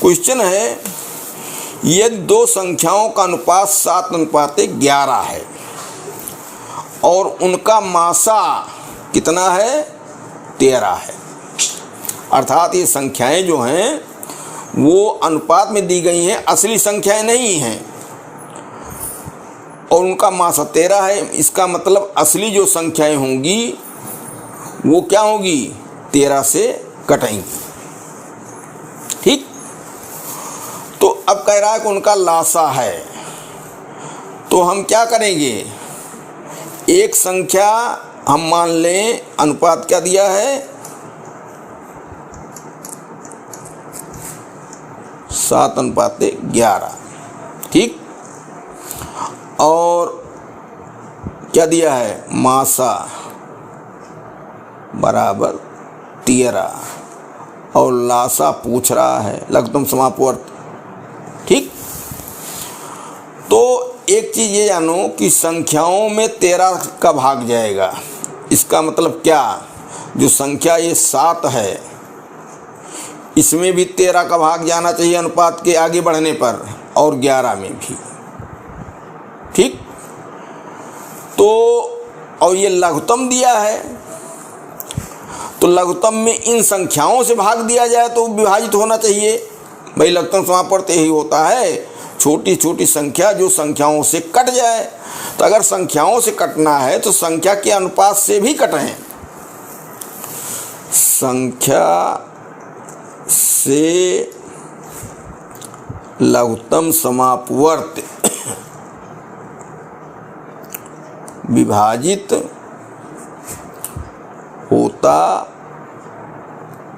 Question है, यदि दो संख्याओं का अनुपात 7:11 है और उनका मासा कितना है, 13 है। अर्थात ये संख्याएं जो हैं वो अनुपात में दी गई हैं, असली संख्याएं नहीं हैं, और उनका मासा 13 है। इसका मतलब असली जो संख्याएं होंगी वो क्या होगी, 13 से कटेंगी। ठीक, तो अब कह रहा है कि उनका लासा है, तो हम क्या करेंगे, एक संख्या हम मान लें अनुपात क्या दिया है, 7:11। ठीक, और क्या दिया है, मासा बराबर 13, और लासा पूछ रहा है लघुत्तम समापवर्त। ठीक, तो एक चीज़ ये जानो कि संख्याओं में 13 का भाग जाएगा। इसका मतलब क्या, जो संख्या ये 7 है इसमें भी 13 का भाग जाना चाहिए अनुपात के आगे बढ़ने पर, और 11 में भी। ठीक, तो और ये लघुत्तम दिया है, तो लघुत्तम में इन संख्याओं से भाग दिया जाए तो विभाजित होना चाहिए। भाई लघुत्तम समापवर्त यही होता है, छोटी छोटी संख्या जो संख्याओं से कट जाए। तो अगर संख्याओं से कटना है तो संख्या के अनुपात से भी कटें। संख्या से लघुत्तम समापवर्त विभाजित होता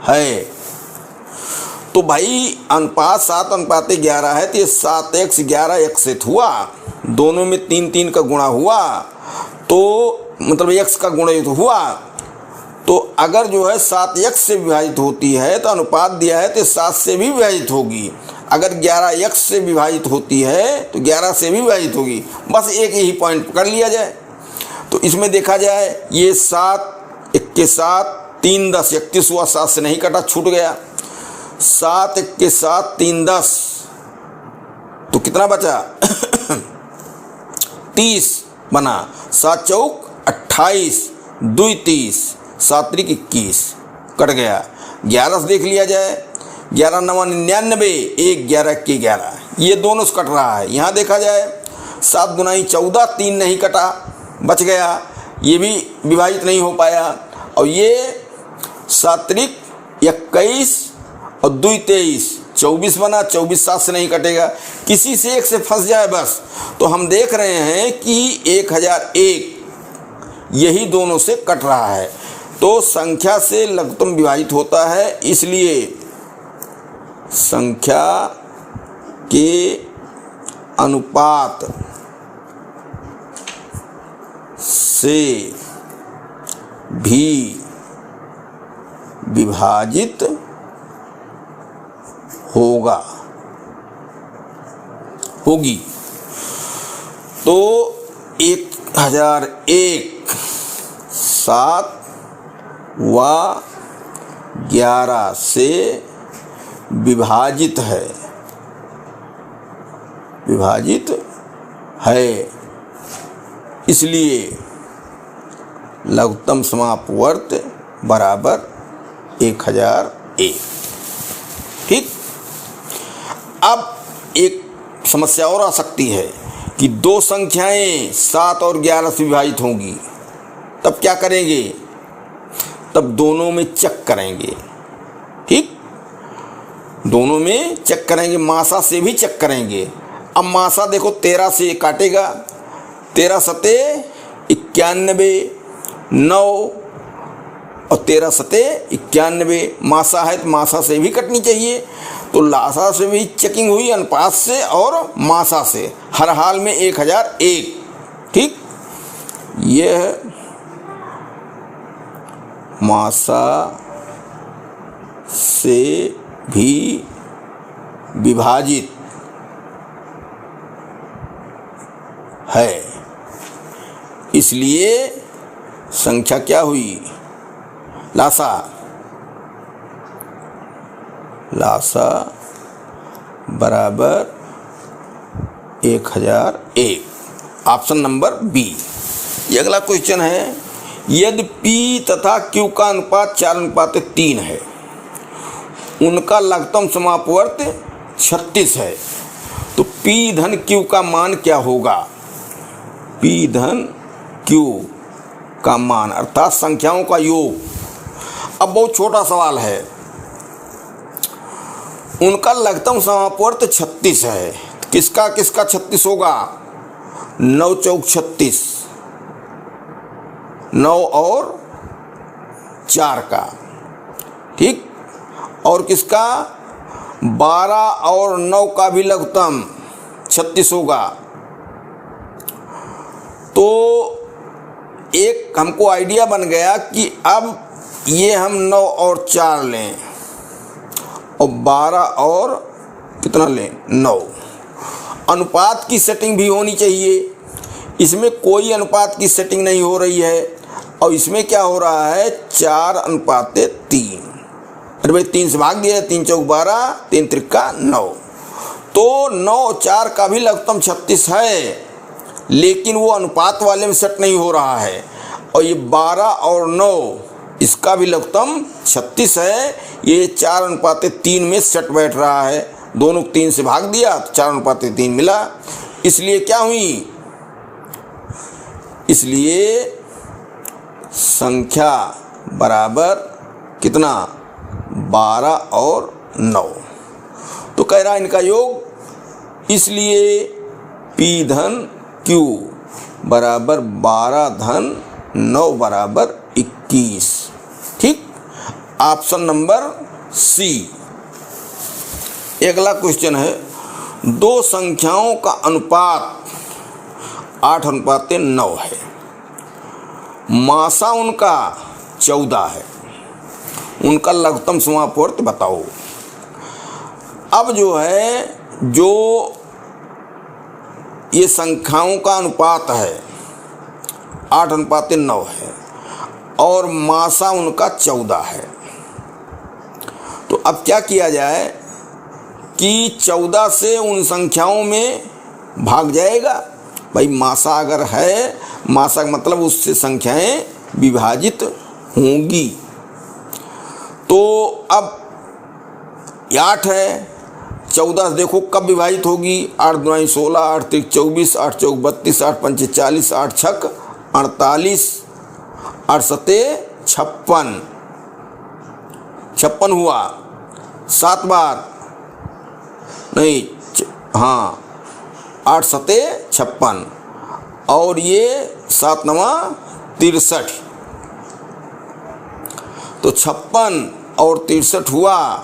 है। तो भाई अनुपात 7:11 है, तो ये 7x 11x हुआ, दोनों में 3 का गुणा हुआ, तो मतलब x का गुणा हुआ। तो अगर जो है 7x से विभाजित होती है तो अनुपात दिया है तो 7 से भी विभाजित होगी। अगर 11x से विभाजित होती है तो 11 से भी विभाजित होगी। बस एक ही पॉइंट पकड़ लिया जाए। तो इसमें देखा जाए ये 7 1 के 7 3 10 31 हुआ, 7 से नहीं कटा, छूट गया। 7 1 के 7 3 10, तो कितना बचा 30 बना। 7 चौक 28, 2 30, 7 त्रिक 21, कट गया। 11 से देख लिया जाए, 11 9 99, 1 11 के 11, ये दोनों से कट रहा है। यहाँ देखा जाए 7 गुनाई 14, 3 नहीं कटा, बच गया, ये भी विभाजित नहीं हो पाया। और ये 7 त्रिक 21 और 2 23, 24 बना, 24 7 से नहीं कटेगा, किसी से एक से फंस जाए बस। तो हम देख रहे हैं कि 1001 यही दोनों से कट रहा है। तो संख्या से लघुत्तम विभाजित होता है, इसलिए संख्या के अनुपात से भी विभाजित होगी। तो 1001 7 व 11 से विभाजित है, इसलिए लघुत्तम समापवर्त बराबर 1001। ठीक, अब एक समस्या और आ सकती है कि दो संख्याएं 7 और 11 से विभाजित होंगी, तब क्या करेंगे, तब दोनों में चेक करेंगे। ठीक, दोनों में चेक करेंगे, मासा से भी चेक करेंगे। अब मासा देखो 13 से काटेगा, 13 सते 91, 9 और 13 सते 91, मासा है तो मासा से भी कटनी चाहिए। तो लासा से भी चेकिंग हुई, अनुपात से और मासा से, हर हाल में 1001। ठीक, यह मासा से भी विभाजित है, इसलिए संख्या क्या हुई, लासा बराबर 1001। Option number B. ये अगला क्वेश्चन है, यदि P तथा Q का अनुपात 4:3 है, उनका लघुत्तम समापवर्त 36 है, तो P धन Q का मान क्या होगा? P धन Q का मान अर्थात संख्याओं का योग। अब बहुत छोटा सवाल है, उनका लघुत्तम समापवर्त 36 है, किसका किसका 36 होगा? 9 चौक 36, 9 और 4 का, ठीक। और किसका? 12 और 9 का भी लघुत्तम 36 होगा। तो एक हमको आइडिया बन गया कि अब ये हम 9 और 4 लें और 12 और कितना लें? 9। अनुपात की सेटिंग भी होनी चाहिए, इसमें कोई अनुपात की सेटिंग नहीं हो रही है और इसमें क्या हो रहा है? 4:3। अरे भाई 3 से भाग दिया, 3 चौक 12, 3 त्रिका 9। तो 9 4 का भी लघुत्तम 36 है, लेकिन वो अनुपात वाले में सेट नहीं हो रहा है। और ये 12 और 9 इसका भी लघुत्तम 36 है, ये 4:3 में सेट बैठ रहा है। दोनों 3 से भाग दिया तो 4:3 मिला। इसलिए क्या हुई? इसलिए संख्या बराबर कितना? 12 और 9। तो कह रहा है इनका योग, इसलिए P धन Q बराबर 12 धन 9 बराबर 21। ठीक, ऑप्शन नंबर सी। अगला क्वेश्चन है, दो संख्याओं का अनुपात 8:9 है, मासा उनका 14 है, उनका लघुत्तम समापवर्त बताओ। अब जो है, जो ये संख्याओं का अनुपात है 8:9 है और मासा उनका 14 है, तो अब क्या किया जाए कि 14 से उन संख्याओं में भाग जाएगा। भाई मासा अगर है, मासा का मतलब उससे संख्याएं विभाजित होंगी। तो अब 8 है, 14 देखो कब विभाजित होगी? 8 दूनी 16, 8 त्रिक 24, 8 चौक 32, 8 पंचे 40, 8 छक 48, 8 सते 56, 56 हुआ। 7 बार नहीं, हाँ 8 सते 56 और ये 7 नवा 63, तो 56 और 63 हुआ।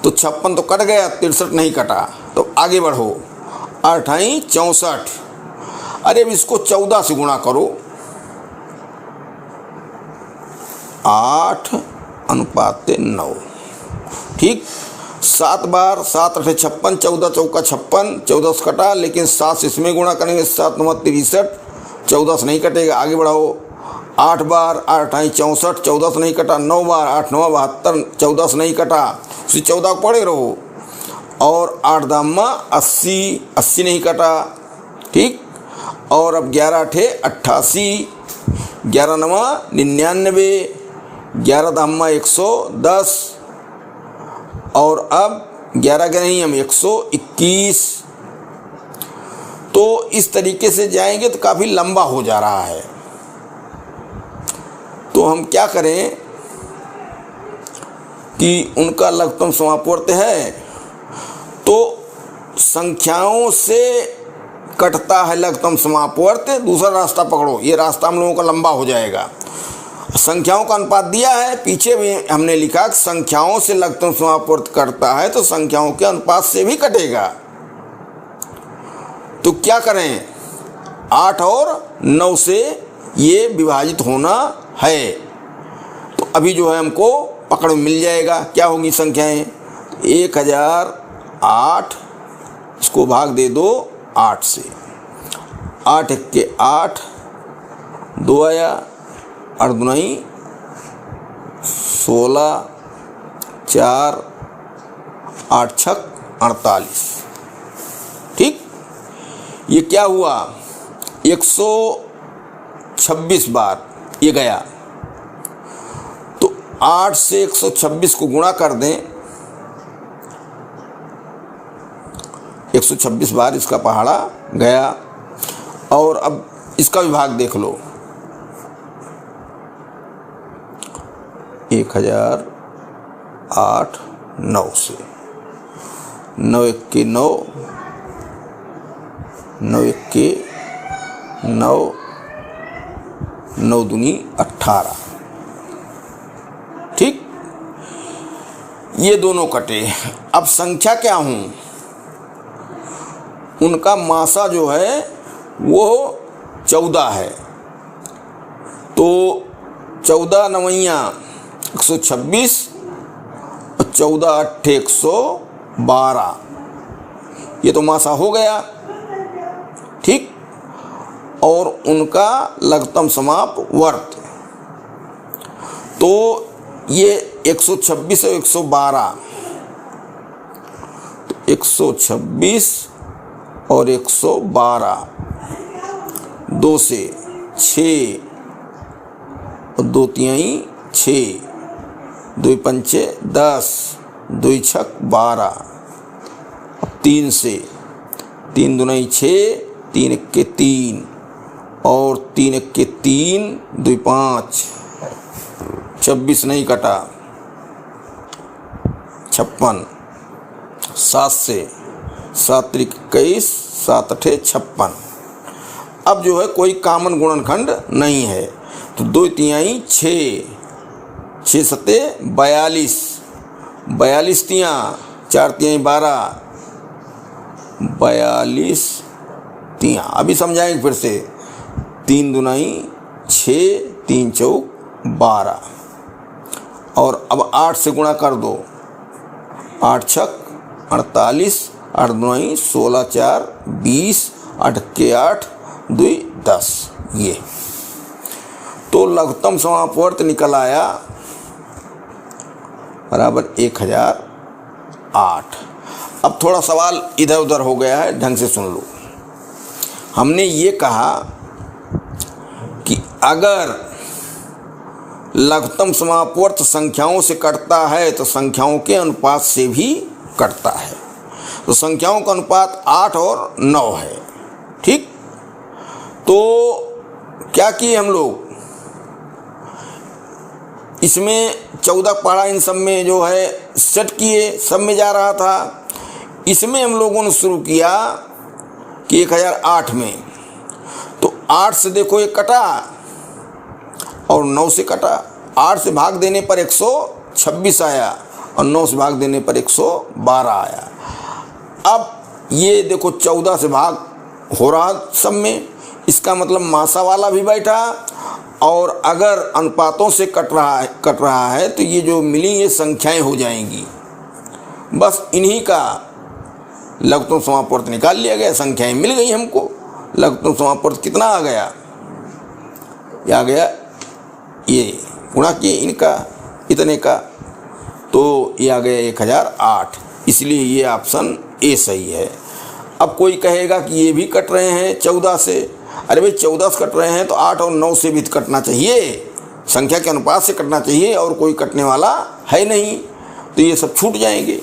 तो 56 तो कट गया, 63 नहीं कटा, तो आगे बढ़ो। 8 आई 64। अरे अब इसको 14 से गुणा करो। 8:9, ठीक। 7 बार 7 8 56, 14 चौका 56, 14 से कटा, लेकिन 7 से इसमें गुणा करेंगे, 7 9 63, 14 से नहीं कटेगा, आगे बढ़ाओ। 8 बार 8 आई 64, 14 से नहीं कटा। 9 बार 8 9 72, 14 से नहीं कटा, उसी 14 को पड़े रहो। और 8 दामा 80, 80 नहीं कटा, ठीक। और अब 11 8 88, 11 9 99, 11 दामा 110 और अब 11 के नहीं, हम 121। तो इस तरीके से जाएंगे तो काफ़ी लंबा हो जा रहा है। तो हम क्या करें कि उनका लघुत्तम समापवर्त है, तो संख्याओं से कटता है लघुत्तम समापवर्त, दूसरा रास्ता पकड़ो। ये रास्ता हम लोगों का लंबा हो जाएगा। संख्याओं का अनुपात दिया है, पीछे भी हमने लिखा कि संख्याओं से लघुत्तम समापवर्त कटता है, तो संख्याओं के अनुपात से भी कटेगा। तो क्या करें? 8 और 9 से ये विभाजित होना है। तो अभी जो है हमको पकड़ में मिल जाएगा। क्या होंगी संख्याएं? 1008, इसको भाग दे दो 8 से। 8 1 के 8, 2 आया, 8 दूनी 16, 4, 8 छक 148। ठीक, ये क्या हुआ, 126 बार ये गया, तो 8 से 126 को गुणा कर दें, 126 बार इसका पहाड़ा गया। और अब इसका विभाग देख लो, 1008 9 से, 9 1 के 9, 9 1 के 9, 9 दूनी 18। ठीक, ये दोनों कटे। अब संख्या क्या हूं, उनका मासा जो है वो 14 है, तो 14 नवैया 126 और 14 अट्ठे 112, ये तो मासा हो गया। ठीक, और उनका लघुत्तम समाप वर्त, तो ये 126 और 112, तो 126 और 112, 2 से 6 और 2 तिहाई 6, 2 पंचे 10, 2 छक 12, 3 से 3 दुनाई 6, 3 1 के 3 और 3 1 के 3, 2 5, 26 नहीं कटा, 56, 7 से 7 3 21, 7 8 56। अब जो है कोई कॉमन गुणनखंड नहीं है, तो 2 तिहाई 6, 6 सत्ते 42, 42 तिया 4 तिहाई 12, 42 तिया। अभी समझाएंगे फिर से, 3 दुनाई 6, 3 चौक 12, और अब 8 से गुणा कर दो, 8 छक 48, 8 दुनाई 16, 4 20, 8 के 8, 2 10। ये तो लघुत्तम समापवर्त निकल आया बराबर 1008। अब थोड़ा सवाल इधर उधर हो गया है, ढंग से सुन लो। हमने ये कहा कि अगर लघुत्तम समापवर्त संख्याओं से कटता है तो संख्याओं के अनुपात से भी कटता है, तो संख्याओं का अनुपात 8 और 9 है। ठीक, तो क्या किए हम लोग, इसमें 14 पहाड़ा इन सब में जो है सेट किए, सब में जा रहा था। इसमें हम लोगों ने शुरू किया कि 1008 में, तो 8 से देखो ये कटा और 9 से कटा, 8 से भाग देने पर 126 आया और 9 से भाग देने पर 112 आया। अब ये देखो 14 से भाग हो रहा सब में, इसका मतलब मासा वाला भी बैठा, और अगर अनुपातों से कट रहा है तो ये जो मिली ये संख्याएं हो जाएंगी। बस इन्हीं का लघुत्तम समापवर्त निकाल लिया गया, संख्याएं मिल गई हमको। लघुत्तम समापवर्त कितना आ गया, ये आ गया, ये गुणा किए इनका इतने का, तो ये आ गया 1008, इसलिए ये ऑप्शन ए सही है। अब कोई कहेगा कि ये भी कट रहे हैं 14 से, अरे भाई 14 से कट रहे हैं तो 8 और 9 से भी कटना चाहिए, संख्या के अनुपात से कटना चाहिए, और कोई कटने वाला है नहीं, तो ये सब छूट जाएंगे।